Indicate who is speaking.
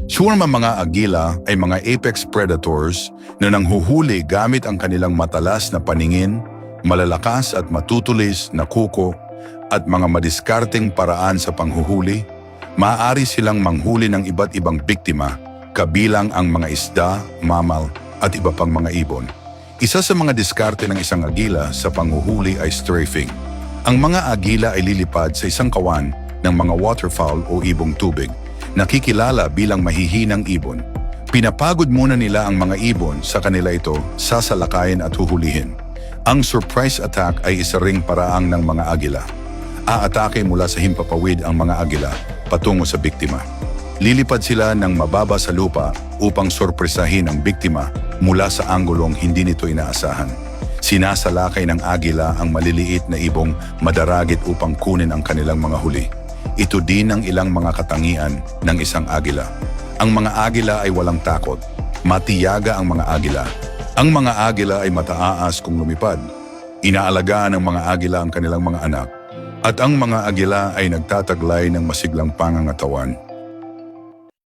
Speaker 1: Swarm ang mga agila ay mga apex predators na nanghuhuli gamit ang kanilang matalas na paningin, malalakas at matutulis na kuko at mga madiskarteng paraan sa panghuhuli. Maaari silang manghuli ng iba't ibang biktima, kabilang ang mga isda, mammal at iba pang mga ibon. Isa sa mga diskarte ng isang agila sa panghuhuli ay strafing. Ang mga agila ay lilipad sa isang kawan ng mga waterfowl o ibong tubig, nakikilala bilang mahihinang ibon. Pinapagod muna nila ang mga ibon sa kanila ito sasalakayin at huhulihin. Ang surprise attack ay isa ring paraang ng mga agila. Aatake mula sa himpapawid ang mga agila patungo sa biktima. Lilipad sila ng mababa sa lupa upang sorpresahin ang biktima mula sa anggulong hindi nito inaasahan. Sinasalakay ng agila ang maliliit na ibong madaragit upang kunin ang kanilang mga huli. Ito din ang ilang mga katangian ng isang agila. Ang mga agila ay walang takot. Matiyaga ang mga agila. Ang mga agila ay mataas kung lumipad. Inaalagaan ng mga agila ang kanilang mga anak. At ang mga agila ay nagtataglay ng masiglang pangangatawan.